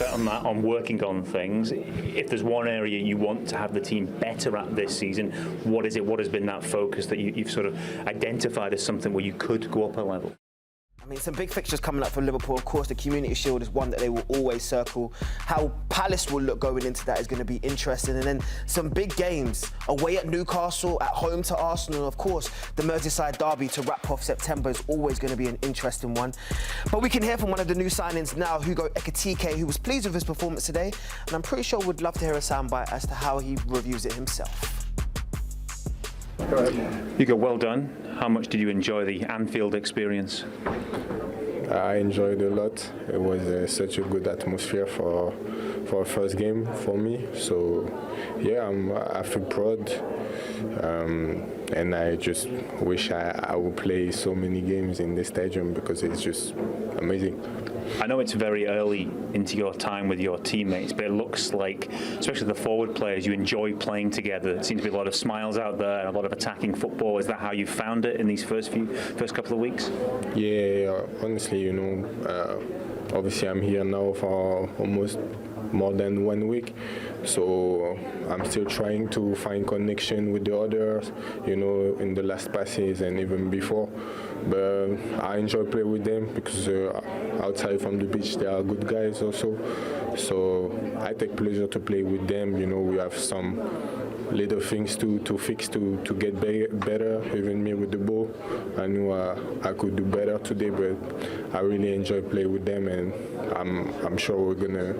set on that, on working on things. If there's one area you want to have the team better at this season, what is it? What has been that focus that you've sort of identified as something where you could go up a level? I mean, some big fixtures coming up for Liverpool. Of course, the Community Shield is one that they will always circle. How Palace will look going into that is going to be interesting. And then some big games away at Newcastle, at home to Arsenal. Of course, the Merseyside derby to wrap off September is always going to be an interesting one. But we can hear from one of the new signings now, Hugo Ekitike, who was pleased with his performance today. And I'm pretty sure would love to hear a soundbite as to how he reviews it himself. Hugo, well done. How much did you enjoy the Anfield experience? I enjoyed a lot. It was such a good atmosphere for a first game for me. So yeah, I feel proud, and I just wish I would play so many games in this stadium because it's just amazing. I know it's very early into your time with your teammates, but it looks like, especially the forward players, you enjoy playing together. There seems to be a lot of smiles out there and a lot of attacking football. Is that how you found it in these first couple of weeks? Yeah, honestly, you know, obviously I'm here now for almost more than 1 week, so I'm still trying to find connection with the others, you know, in the last passes and even before. But I enjoy playing with them because outside from the pitch they are good guys also. So I take pleasure to play with them. You know, we have some little things to fix to get better. Even me with the ball, I knew I could do better today, but I really enjoy playing with them, and I'm sure we're gonna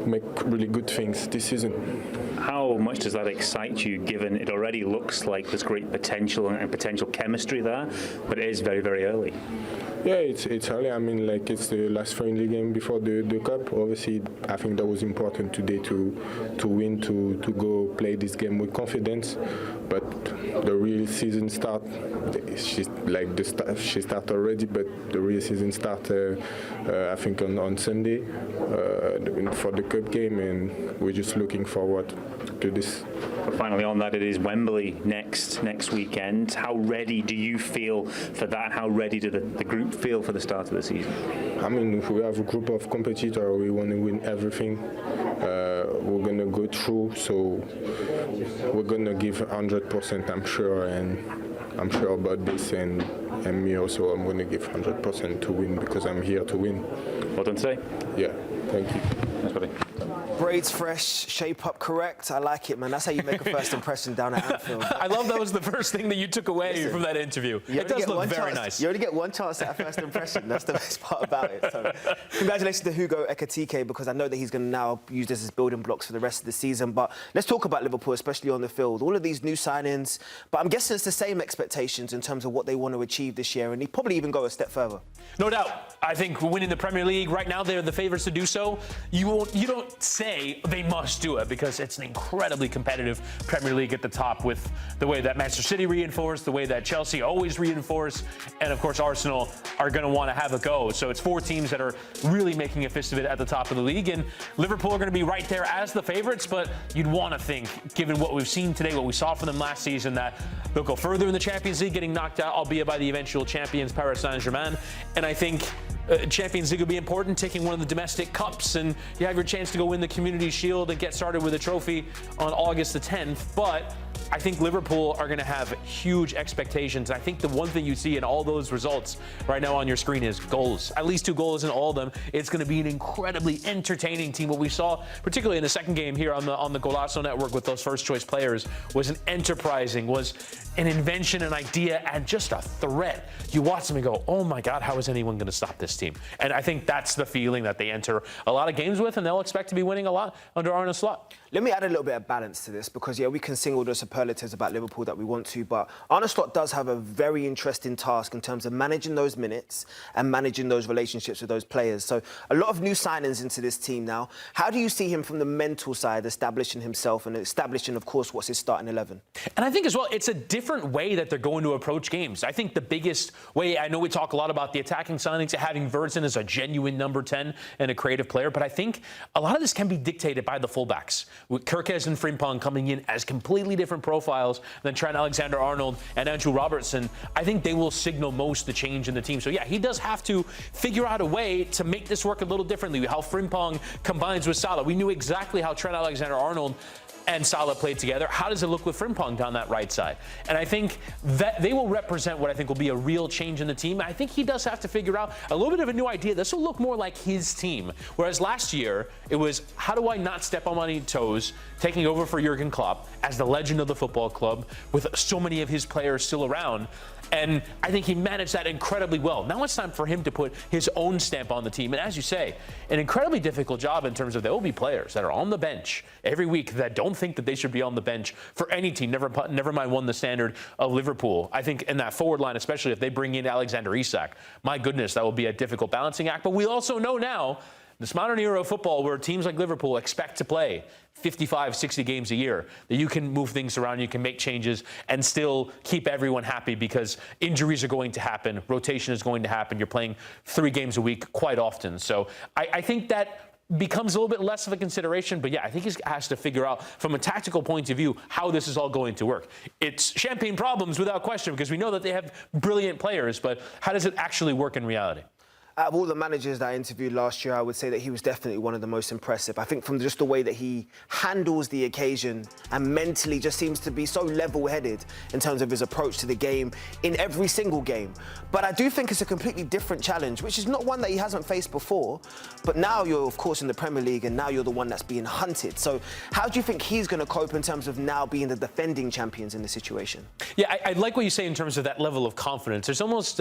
make really good things this season. How much does that excite you, given it already looks like there's great potential and potential chemistry there, but it is very, very early? Yeah, it's early. I mean, like, it's the last friendly game before the Cup. Obviously, I think that was important today to win, to go play this game with confidence. But the real season start, she start already, but the real season start, I think, on Sunday for the Cup game, and we're just looking forward to this. But finally on that, it is Wembley next weekend. How ready do you feel for that? How ready do the group feel for the start of the season? I mean, we have a group of competitors. We want to win everything. We're going to go through, so we're going to give 100%, I'm sure, and I'm sure about this, and me also, I'm going to give 100% to win because I'm here to win. Well done today. Yeah, thank you. Thanks, buddy. Braids fresh, shape up correct. I like it, man. That's how you make a first impression down at Anfield. I love that was the first thing that you took away from that interview. It does look very nice. You only get one chance at a first impression. That's the best part about it. So, congratulations to Hugo Ekitike, because I know that he's going to now use this as building blocks for the rest of the season. But let's talk about Liverpool, especially on the field. All of these new signings, but I'm guessing it's the same expectations in terms of what they want to achieve this year, and he probably even go a step further. No doubt. I think winning the Premier League right now, they're the favourites to do so. You don't say they must do it, because it's an incredibly competitive Premier League at the top, with the way that Manchester City reinforced, the way that Chelsea always reinforce, and of course Arsenal are going to want to have a go. So it's 4 teams that are really making a fist of it at the top of the league, and Liverpool are going to be right there as the favourites. But you'd want to think, given what we've seen today, what we saw from them last season, that they'll go further in the Champions League, getting knocked out, albeit by the eventual champions Paris Saint-Germain. And I think Champions League will be important, taking one of the domestic cups, and you have your chance to go win the Community Shield and get started with a trophy on August the 10th. But I think Liverpool are going to have huge expectations. I think the one thing you see in all those results right now on your screen is goals. At least 2 goals in all of them. It's going to be an incredibly entertaining team. What we saw, particularly in the second game here on the Golazo network with those first choice players, was an enterprising, was an invention, an idea, and just a threat. You watch them and go, oh my God, how is anyone going to stop this team? And I think that's the feeling that they enter a lot of games with, and they'll expect to be winning a lot under Arne Slot. Let me add a little bit of balance to this, because, yeah, we can sing all the superlatives about Liverpool that we want to, but Arne Slot does have a very interesting task in terms of managing those minutes and managing those relationships with those players. So a lot of new signings into this team now. How do you see him from the mental side, establishing himself and establishing, of course, what's his starting 11? And I think as well, it's a different way that they're going to approach games. I think the biggest way, I know we talk a lot about the attacking signings, having Wirtz as a genuine number 10 and a creative player, but I think a lot of this can be dictated by the fullbacks, with Kerkez and Frimpong coming in as completely different profiles than Trent Alexander-Arnold and Andrew Robertson, I think they will signal most the change in the team. So yeah, he does have to figure out a way to make this work a little differently. How Frimpong combines with Salah. We knew exactly how Trent Alexander-Arnold and Salah played together. How does it look with Frimpong down that right side? And I think that they will represent what I think will be a real change in the team. I think he does have to figure out a little bit of a new idea. This will look more like his team. Whereas last year, it was, how do I not step on my toes, taking over for Jurgen Klopp as the legend of the football club with so many of his players still around. And I think he managed that incredibly well. Now it's time for him to put his own stamp on the team. And as you say, an incredibly difficult job in terms of there will be players that are on the bench every week that don't think that they should be on the bench for any team, never mind one the standard of Liverpool. I think in that forward line, especially if they bring in Alexander Isak, my goodness, that will be a difficult balancing act. But we also know now, this modern era of football where teams like Liverpool expect to play 55, 60 games a year, that you can move things around, you can make changes and still keep everyone happy because injuries are going to happen, rotation is going to happen. You're playing 3 games a week quite often. So I think that becomes a little bit less of a consideration, but yeah, I think he has to figure out from a tactical point of view how this is all going to work. It's champagne problems without question because we know that they have brilliant players, but how does it actually work in reality? Out of all the managers that I interviewed last year, I would say that he was definitely one of the most impressive. I think from just the way that he handles the occasion and mentally just seems to be so level-headed in terms of his approach to the game in every single game. But I do think it's a completely different challenge, which is not one that he hasn't faced before. But now you're, of course, in the Premier League, and now you're the one that's being hunted. So how do you think he's going to cope in terms of now being the defending champions in the situation? Yeah, I like what you say in terms of that level of confidence. There's almost...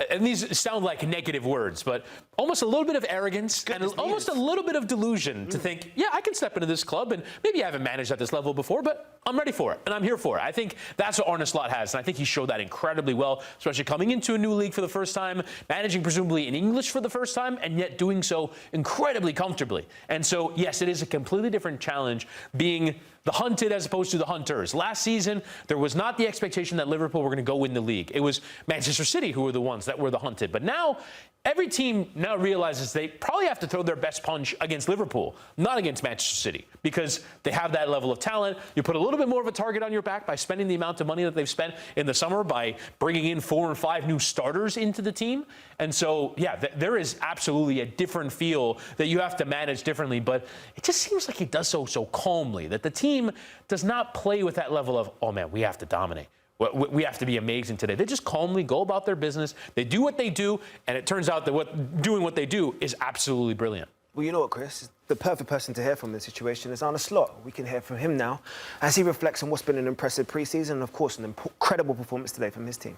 and these sound like negative words, but almost a little bit of arrogance and almost a little bit of delusion to think, yeah, I can step into this club and maybe I haven't managed at this level before, but I'm ready for it and I'm here for it. I think that's what Arne Slot has, and I think he showed that incredibly well, especially coming into a new league for the first time, managing presumably in English for the first time, and yet doing so incredibly comfortably. And so, yes, it is a completely different challenge being the hunted as opposed to the hunters. Last season, there was not the expectation that Liverpool were going to go win the league. It was Manchester City who were the ones that were the hunted. But now, every team now realizes they probably have to throw their best punch against Liverpool, not against Manchester City, because they have that level of talent. You put a little bit more of a target on your back by spending the amount of money that they've spent in the summer by bringing in 4 and 5 new starters into the team. And so, yeah, there is absolutely a different feel that you have to manage differently, but it just seems like he does so calmly, that the team does not play with that level of, oh man, we have to dominate. We have to be amazing today. They just calmly go about their business. They do what they do, and it turns out that doing what they do is absolutely brilliant. Well, you know what, Chris? The perfect person to hear from in this situation is Arne Slot. We can hear from him now as he reflects on what's been an impressive pre-season and, of course, an incredible performance today from his team.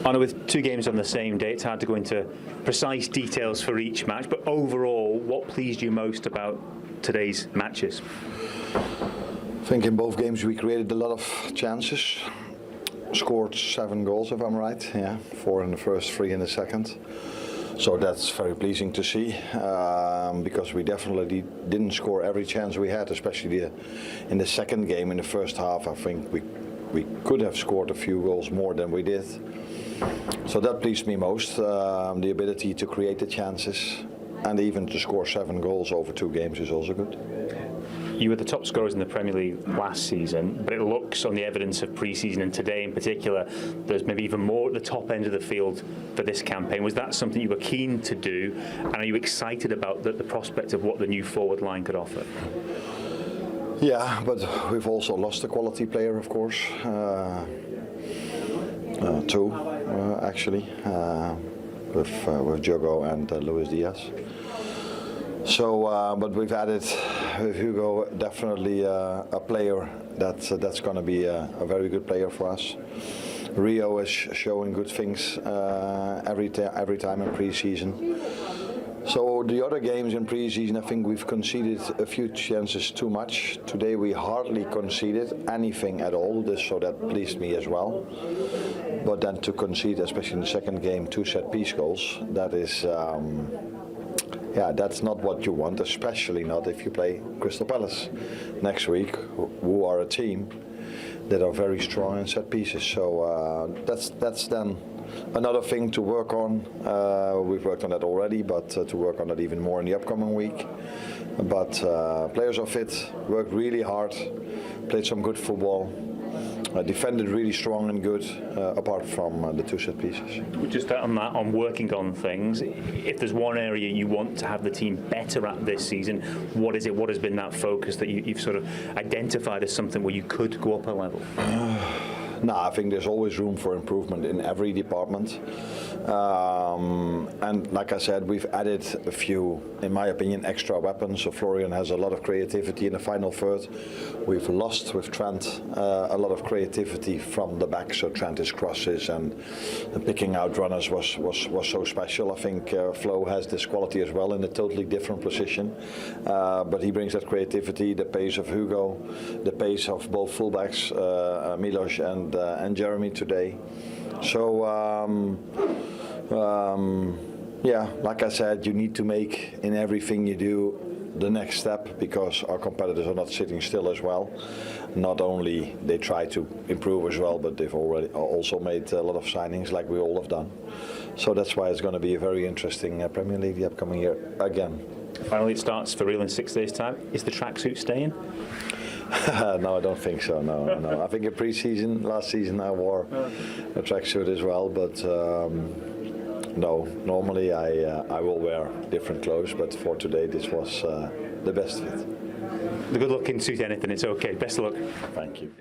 Arne, with 2 games on the same day, it's hard to go into precise details for each match, but overall, what pleased you most about today's matches? I think in both games we created a lot of chances. Scored 7 goals, if I'm right. Yeah, 4 in the first, 3 in the second. So that's very pleasing to see, because we definitely didn't score every chance we had, especially in the second game. In the first half, I think we could have scored a few goals more than we did. So that pleased me most, the ability to create the chances, and even to score 7 goals over 2 games is also good. You were the top scorers in the Premier League last season, but it looks on the evidence of pre-season and today in particular, there's maybe even more at the top end of the field for this campaign. Was that something you were keen to do, and are you excited about the prospect of what the new forward line could offer? Yeah, but we've also lost a quality player, of course. 2, actually, with Diogo and Luis Diaz. So, but we've added with Hugo definitely a player that's going to be a very good player for us. Rio is showing good things every time in pre-season. So the other games in pre-season, I think we've conceded a few chances too much. Today we hardly conceded anything at all, so that pleased me as well. But then to concede, especially in the second game, 2 set-piece goals, that is, yeah, that's not what you want, especially not if you play Crystal Palace next week, who are a team that are very strong in set pieces. So that's then another thing to work on. We've worked on that already, but to work on that even more in the upcoming week. But players are fit, worked really hard, played some good football, defended really strong and good, apart from the 2 set pieces. Just on that, on working on things, if there's one area you want to have the team better at this season, what is it? What has been that focus that you've sort of identified as something where you could go up a level? No, I think there's always room for improvement in every department. And like I said, we've added a few, in my opinion, extra weapons. So Florian has a lot of creativity in the final third. We've lost with Trent a lot of creativity from the back. So Trent's crosses and picking out runners was so special. I think Flo has this quality as well in a totally different position. But he brings that creativity, the pace of Hugo, the pace of both fullbacks, Milos and Jeremie today. So yeah, like I said, you need to make in everything you do the next step, because our competitors are not sitting still as well. Not only they try to improve as well, but they've already also made a lot of signings like we all have done. So that's why it's going to be a very interesting Premier League the upcoming year again. Finally, it starts for real in 6 days' time. Is the tracksuit staying? No, I don't think so. No. I think in pre-season, last season, I wore a tracksuit as well, but no. Normally, I will wear different clothes, but for today, this was the best fit. The good luck in suit anything. It's okay. Best of luck. Thank you.